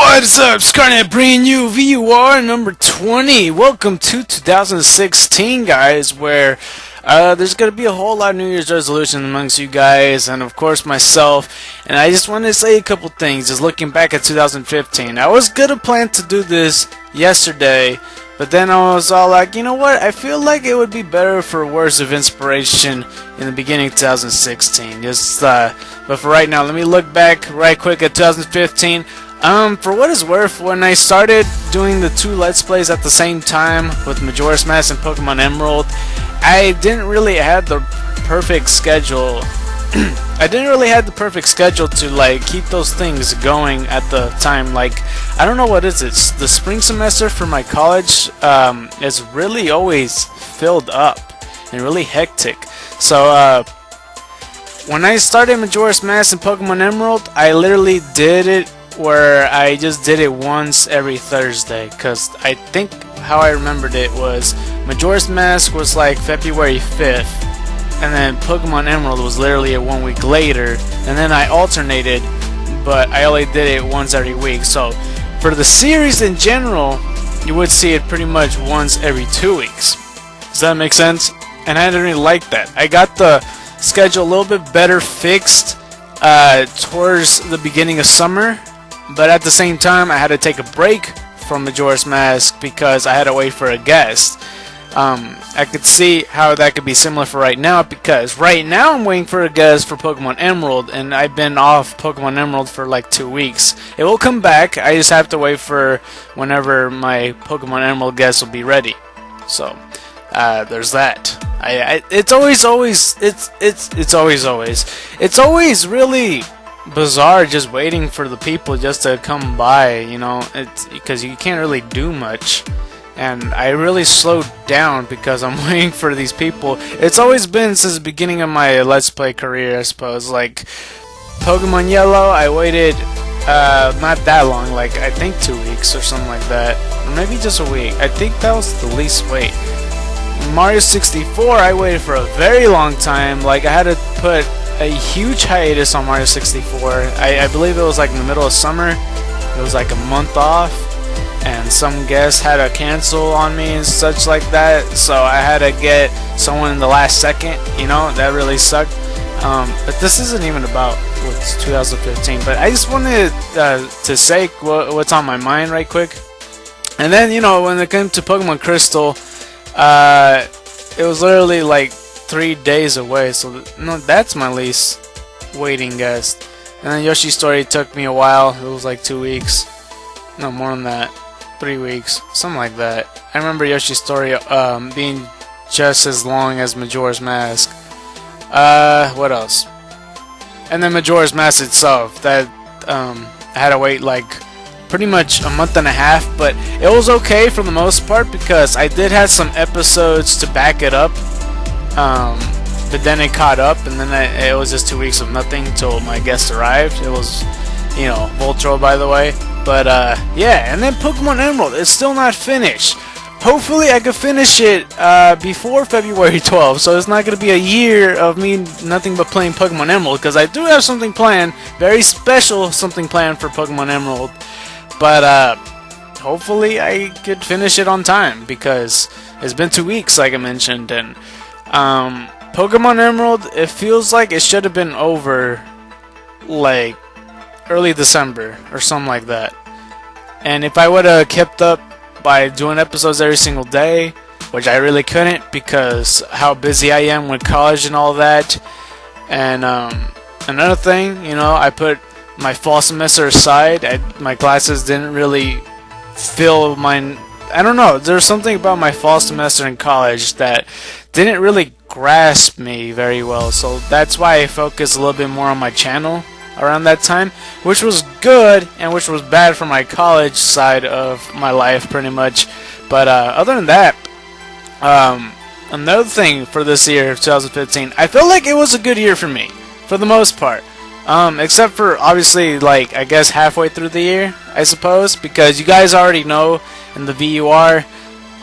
What's up, Scarnet, bringing you V.U.R. number 20. Welcome to 2016, guys, where there's going to be a whole lot of New Year's resolutions amongst you guys, and of course myself. And I just wanted to say a couple things, just looking back at 2015. I was going to plan to do this yesterday, but then I was all like, you know what, I feel like it would be better for words of inspiration in the beginning of 2016. But for right now, let me look back right quick at 2015. For what it's worth, when I started doing the two Let's Plays at the same time with Majora's Mask and Pokemon Emerald, I didn't really have the perfect schedule. I didn't really have the perfect schedule to like keep those things going at the time. Like, I don't know what is it. The spring semester for my college is really always filled up and really hectic. So when I started Majora's Mask and Pokemon Emerald, I literally did it where I just did it once every Thursday, because I think how I remembered it was Majora's Mask was like February 5th, and then Pokemon Emerald was literally 1 week later, and then I alternated, but I only did it once every week. So for the series in general, you would see it pretty much once every 2 weeks. Does that make sense? And I didn't really like that. I got the schedule a little bit better fixed towards the beginning of summer, but at the same time I had to take a break from Majora's Mask because I had to wait for a guest. I could see how that could be similar for right now, because right now I'm waiting for a guest for Pokemon Emerald, and I've been off Pokemon Emerald for like 2 weeks. It will come back, I just have to wait for whenever my Pokemon Emerald guest will be ready. So there's that. It's always really bizarre just waiting for the people just to come by, you know. It's because you can't really do much, and I really slowed down because I'm waiting for these people. It's always been since the beginning of my Let's Play career, I suppose. Like Pokemon Yellow, I waited not that long, like I think 2 weeks or something like that, or maybe just a week. I think that was the least wait. Mario 64, I waited for a very long time. Like, I had to put a huge hiatus on Mario 64. I believe it was like in the middle of summer. It was like a month off, and some guests had to cancel on me and such like that, so I had to get someone in the last second, you know. That really sucked. But this isn't even about what's 2015, but I just wanted to say what's on my mind right quick. And then, you know, when it came to Pokemon Crystal, it was literally like 3 days away, so no, that's my least waiting guest. And then Yoshi's Story took me a while. It was like 2 weeks, no, more than that, 3 weeks, something like that. I remember Yoshi's Story being just as long as Majora's Mask. What else? And then Majora's Mask itself, that I had to wait like pretty much a month and a half, but it was okay for the most part because I did have some episodes to back it up. But then it caught up, and then it was just 2 weeks of nothing till my guest arrived. It was, you know, Voltro, by the way. But yeah, and then Pokemon Emerald, it's still not finished. Hopefully I could finish it before February 12th, so it's not going to be a year of me nothing but playing Pokemon Emerald, because I do have something planned, very special something planned for Pokemon Emerald. But hopefully I could finish it on time, because it's been 2 weeks, like I mentioned, and Pokemon Emerald, it feels like it should have been over like early December or something like that. And if I would have kept up by doing episodes every single day, which I really couldn't because how busy I am with college and all that. And another thing, you know, I put my fall semester aside. My classes didn't really fill my... I don't know, there's something about my fall semester in college that didn't really grasp me very well, so that's why I focused a little bit more on my channel around that time, which was good and which was bad for my college side of my life pretty much. But other than that, another thing for this year of 2015, I feel like it was a good year for me for the most part, except for obviously like I guess halfway through the year, I suppose, because you guys already know in the V.U.R,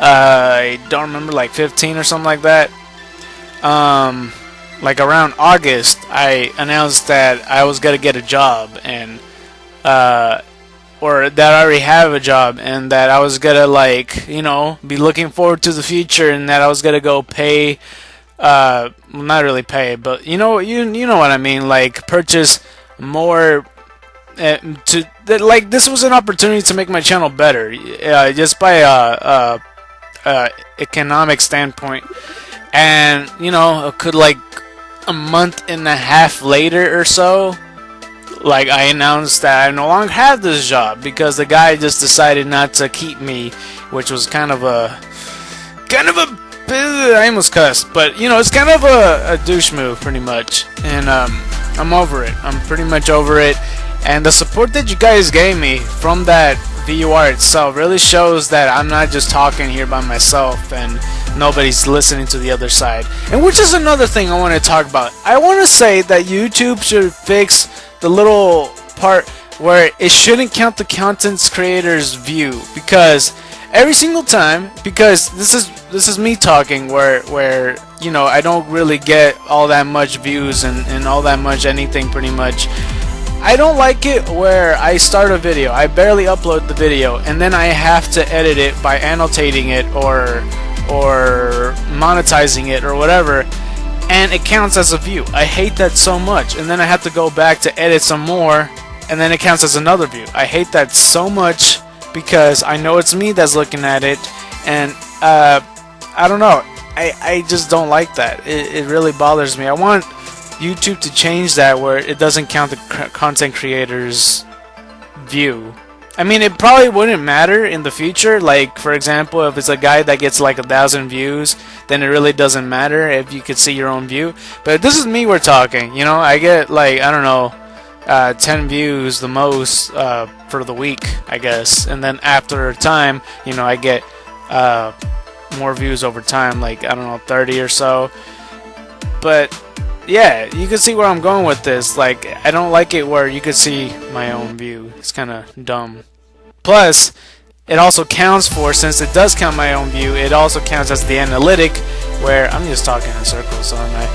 I don't remember, like 15 or something like that, like around August, I announced that I was gonna get a job, and or that I already have a job, and that I was gonna, like, you know, be looking forward to the future, and that I was gonna go pay, well, not really pay, but you know what I mean, like purchase more. Like, this was an opportunity to make my channel better, just by economic standpoint. And you know, it could, like, a month and a half later or so, like, I announced that I no longer have this job because the guy just decided not to keep me, which was kind of a I almost cussed, but you know, it's kind of a douche move, pretty much. And I'm over it. I'm pretty much over it. And the support that you guys gave me from that V.U.R itself really shows that I'm not just talking here by myself and nobody's listening to the other side. And which is another thing I want to talk about. I want to say that YouTube should fix the little part where it shouldn't count the content creator's view, because every single time, because this is me talking where you know, I don't really get all that much views and all that much anything, pretty much. I don't like it where I start a video, I barely upload the video, and then I have to edit it by annotating it or monetizing it or whatever, and it counts as a view. I hate that so much. And then I have to go back to edit some more, and then it counts as another view. I hate that so much because I know it's me that's looking at it, and I don't know, I just don't like that. It really bothers me. I want YouTube to change that where it doesn't count the content creator's view. I mean, it probably wouldn't matter in the future. Like, for example, if it's a guy that gets like 1,000 views, then it really doesn't matter if you could see your own view. But this is me we're talking, you know, I get, like, I don't know, 10 views the most for the week, I guess. And then after time, you know, I get more views over time, like, I don't know, 30 or so. But yeah, you can see where I'm going with this. Like, I don't like it where you could see my own view. It's kind of dumb. Plus, it also counts for, since it does count my own view, it also counts as the analytic, where I'm just talking in circles, aren't I?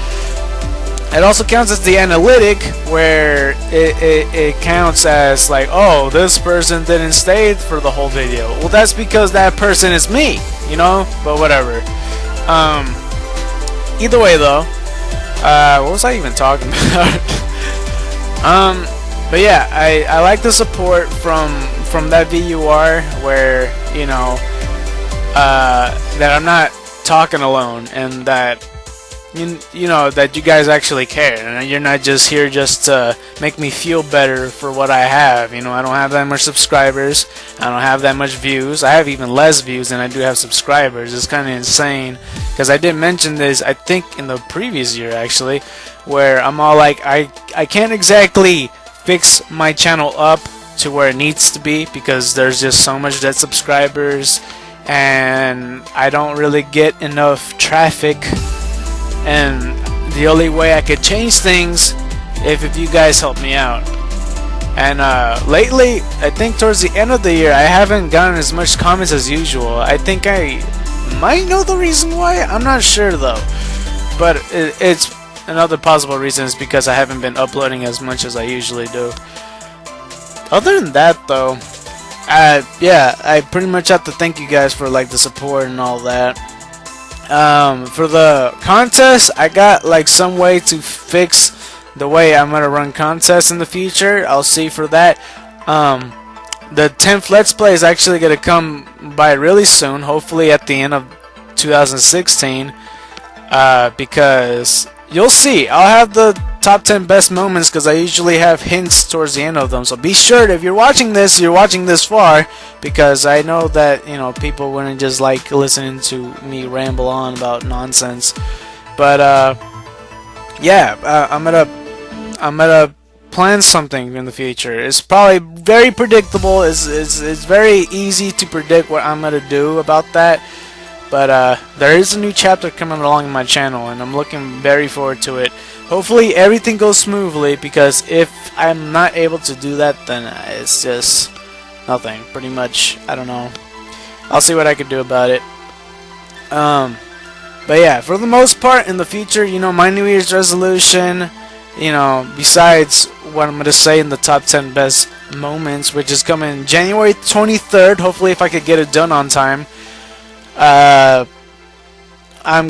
It also counts as the analytic, where it counts as like, oh, this person didn't stay for the whole video. Well, that's because that person is me, you know? But whatever. Either way, though, what was I even talking about? But yeah, I like the support from that V.U.R, where, you know, that I'm not talking alone, and that you know, that you guys actually care, and you're not just here just to make me feel better for what I have. You know, I don't have that much subscribers, I don't have that much views, I have even less views than I do have subscribers. It's kind of insane, because I did mention this, I think, in the previous year, actually, where I'm all like, I can't exactly fix my channel up to where it needs to be, because there's just so much dead subscribers, and I don't really get enough traffic. And the only way I could change things if you guys help me out. And lately, I think towards the end of the year, I haven't gotten as much comments as usual. I think I might know the reason why. I'm not sure though. But it's another possible reason is because I haven't been uploading as much as I usually do. Other than that though, yeah, I pretty much have to thank you guys for like the support and all that. For the contest, I got like some way to fix the way I'm gonna run contests in the future. I'll see for that. The 10th Let's Play is actually gonna come by really soon, hopefully at the end of 2016, because you'll see, I'll have the top 10 best moments, because I usually have hints towards the end of them. So be sure, if you're watching this far, because I know that, you know, people wouldn't just like listening to me ramble on about nonsense. But yeah, I'm gonna plan something in the future. It's probably very predictable. It's very easy to predict what I'm gonna do about that. But there is a new chapter coming along in my channel, and I'm looking very forward to it. Hopefully everything goes smoothly, because if I'm not able to do that, then it's just nothing. Pretty much, I don't know. I'll see what I can do about it. But yeah, for the most part, in the future, you know, my New Year's resolution, you know, besides what I'm going to say in the top 10 best moments, which is coming January 23rd. Hopefully, if I could get it done on time. I'm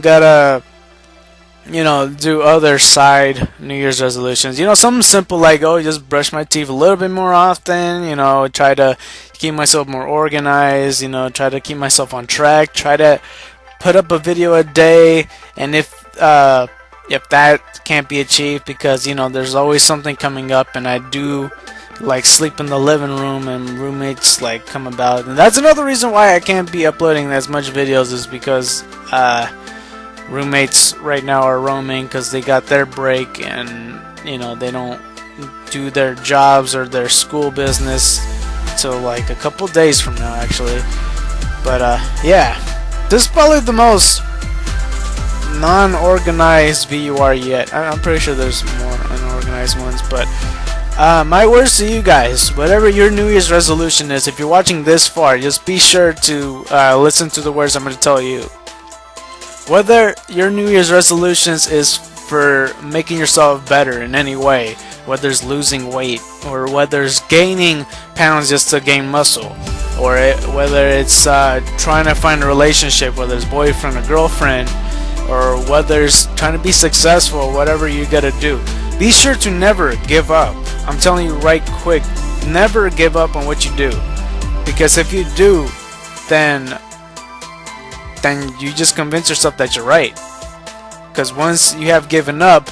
gonna, do other side New Year's resolutions. Something simple like, just brush my teeth a little bit more often. Try to keep myself more organized. Try to keep myself on track. Try to put up a video a day. And if that can't be achieved, because there's always something coming up, and I do like sleep in the living room, and roommates like come about, and that's another reason why I can't be uploading as much videos, is because roommates right now are roaming because they got their break, and they don't do their jobs or their school business till like a couple days from now, actually. But yeah, this is probably the most non-organized V.U.R yet. I'm pretty sure there's more unorganized ones, but my words to you guys, whatever your New Year's resolution is, if you're watching this far, just be sure to listen to the words I'm going to tell you. Whether your New Year's resolutions is for making yourself better in any way, whether it's losing weight, or whether it's gaining pounds just to gain muscle, or whether it's trying to find a relationship, whether it's boyfriend or girlfriend, or whether it's trying to be successful, whatever you gotta do, be sure to never give up. I'm telling you right quick, never give up on what you do, because if you do, then you just convince yourself that you're right. Because once you have given up,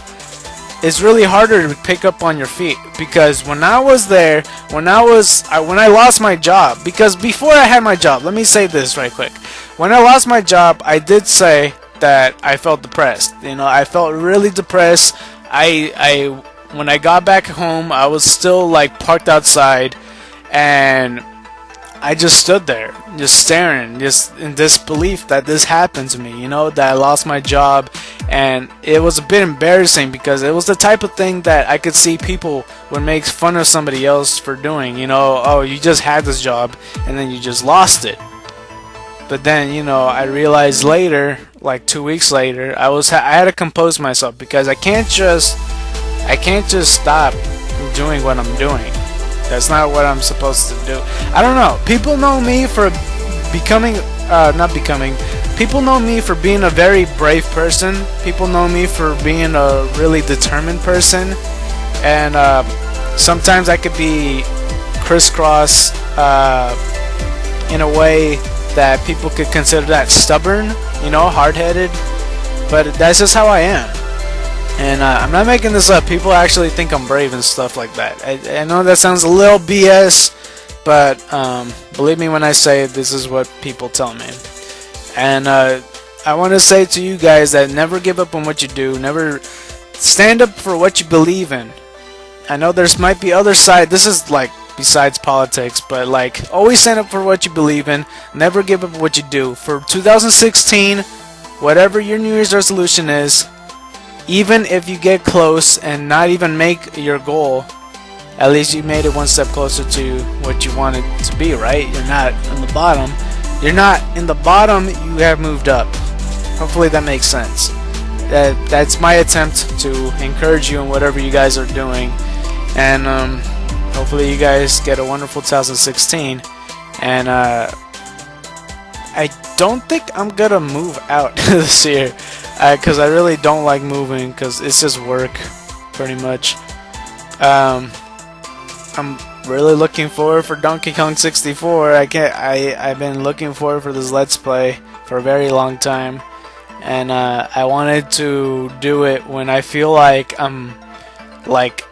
it's really harder to pick up on your feet. Because when I was there, when I lost my job, because before I had my job, let me say this right quick. When I lost my job, I did say that I felt depressed. I felt really depressed. When I got back home, I was still like parked outside, and I just stood there, just staring, just in disbelief that this happened to me, that I lost my job. And it was a bit embarrassing, because it was the type of thing that I could see people would make fun of somebody else for doing. Oh, you just had this job and then you just lost it. But then, I realized later, like 2 weeks later, I had to compose myself, because I can't just stop doing what I'm doing. That's not what I'm supposed to do. I don't know. People know me for people know me for being a very brave person. People know me for being a really determined person. And sometimes I could be crisscross in a way that people could consider that stubborn, hard-headed. But that's just how I am. And I'm not making this up. People actually think I'm brave and stuff like that. I know that sounds a little BS, but believe me when I say this is what people tell me. And I want to say to you guys that never give up on what you do. Never stand up for what you believe in. I know there's might be other side. This is like besides politics, but like always stand up for what you believe in. Never give up on what you do. For 2016, whatever your New Year's resolution is, even if you get close and not even make your goal, at least you made it one step closer to what you wanted to be, right? You're not on the bottom. You're not in the bottom, you have moved up. Hopefully that makes sense. That's my attempt to encourage you in whatever you guys are doing. And hopefully you guys get a wonderful 2016. And I don't think I'm gonna move out this year, because I really don't like moving, because it's just work, pretty much. I'm really looking forward for Donkey Kong 64. I've been looking forward for this Let's Play for a very long time, and I wanted to do it when I feel like I'm like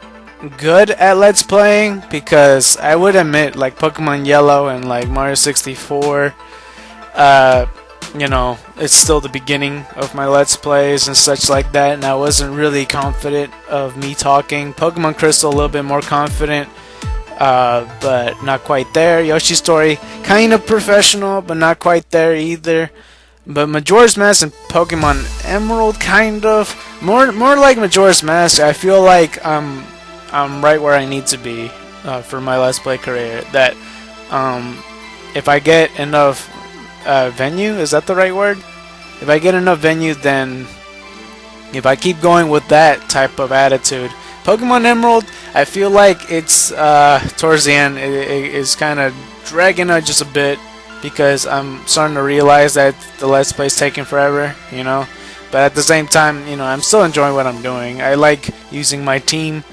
good at Let's Playing, because I would admit, like Pokemon Yellow and like Mario 64, it's still the beginning of my Let's Plays and such like that, and I wasn't really confident of me talking. Pokemon Crystal a little bit more confident, but not quite there. Yoshi's Story kind of professional, but not quite there either. But Majora's Mask and Pokemon Emerald kind of more like Majora's Mask. I feel like I'm right where I need to be for my Let's Play career. That if I get enough venue, is that the right word? If I get enough venue, then if I keep going with that type of attitude, Pokemon Emerald, I feel like it's towards the end it's kind of dragging out just a bit because I'm starting to realize that the Let's Play is taking forever, you know. But at the same time, you know, I'm still enjoying what I'm doing. I like using my team.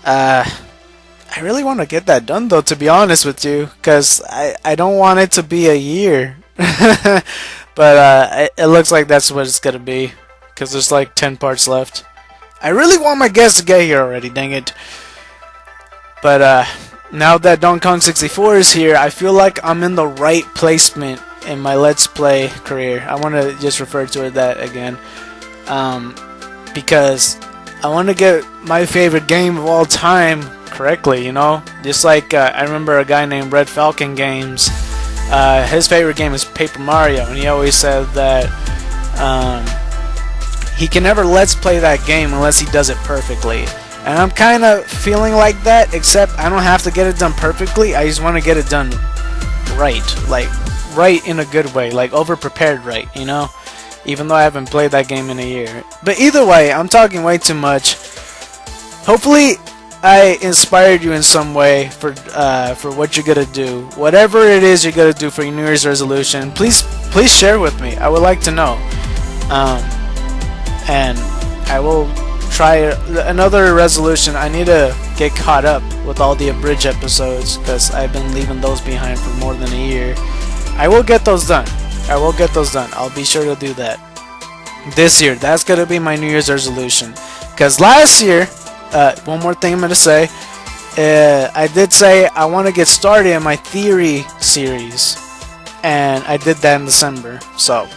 I really want to get that done though, to be honest with you, because I don't want it to be a year. But it looks like that's what it's gonna be, because there's like 10 parts left. I really want my guest to get here already, dang it. But now that Donkey Kong 64 is here, I feel like I'm in the right placement in my Let's Play career. I want to just refer to it that again, because I want to get my favorite game of all time correctly, you know? Just like I remember a guy named Red Falcon Games, his favorite game is Paper Mario, and he always said that he can never Let's Play that game unless he does it perfectly. And I'm kind of feeling like that, except I don't have to get it done perfectly, I just want to get it done right, like right in a good way, like over prepared right, you know? Even though I haven't played that game in a year. But either way, I'm talking way too much. Hopefully I inspired you in some way for what you're gonna do. Whatever it is you're gonna do for your New Year's resolution, please share with me. I would like to know. And I will try another resolution. I need to get caught up with all the abridged episodes because I've been leaving those behind for more than a year. I will get those done. I will get those done. I'll be sure to do that this year. That's gonna be my New Year's resolution. Because last year, one more thing I'm gonna say, I did say I want to get started in my theory series, and I did that in December. So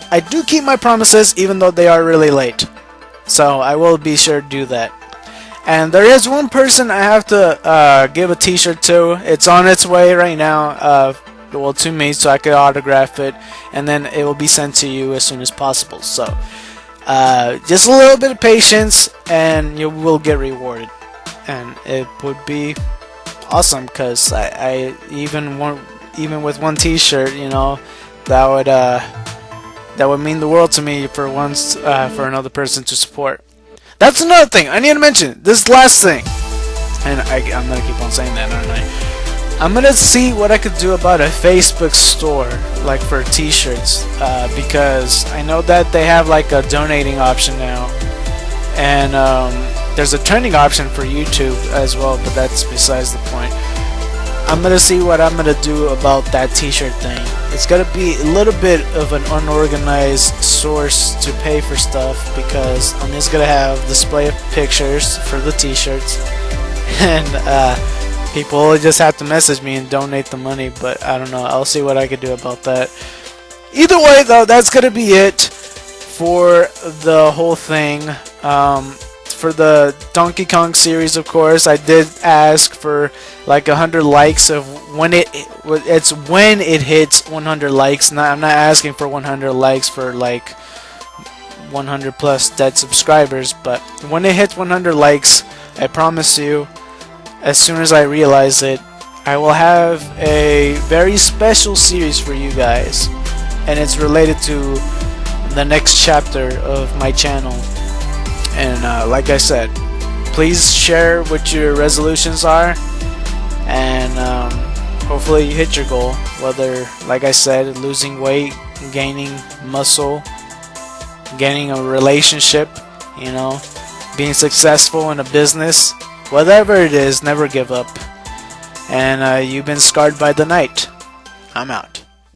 I do keep my promises, even though they are really late. So I will be sure to do that. And there is one person I have to give a T-shirt to. It's on its way right now. Well, to me, so I could autograph it, and then it will be sent to you as soon as possible. So just a little bit of patience and you will get rewarded, and it would be awesome because I even with one T-shirt, you know, that would mean the world to me for once for another person to support. That's another thing I need to mention. This last thing, and I'm gonna keep on saying that, aren't I? I'm gonna see what I could do about a Facebook store, like for T-shirts, because I know that they have like a donating option now, and there's a trending option for YouTube as well, but that's besides the point. I'm gonna see what I'm gonna do about that T-shirt thing. It's gonna be a little bit of an unorganized source to pay for stuff, because I'm just gonna have display of pictures for the T-shirts, and people will just have to message me and donate the money, but I don't know. I'll see what I can do about that. Either way, though, that's gonna be it for the whole thing. For the Donkey Kong series, of course, I did ask for like 100 likes of when it hits 100 likes. I'm not asking for 100 likes for like 100 plus dead subscribers, but when it hits 100 likes, I promise you, as soon as I realize it, I will have a very special series for you guys, and it's related to the next chapter of my channel. And like I said, please share what your resolutions are, and hopefully you hit your goal, whether, like I said, losing weight, gaining muscle, gaining a relationship, you know, being successful in a business. Whatever it is, never give up. And you've been scarred by the night. I'm out.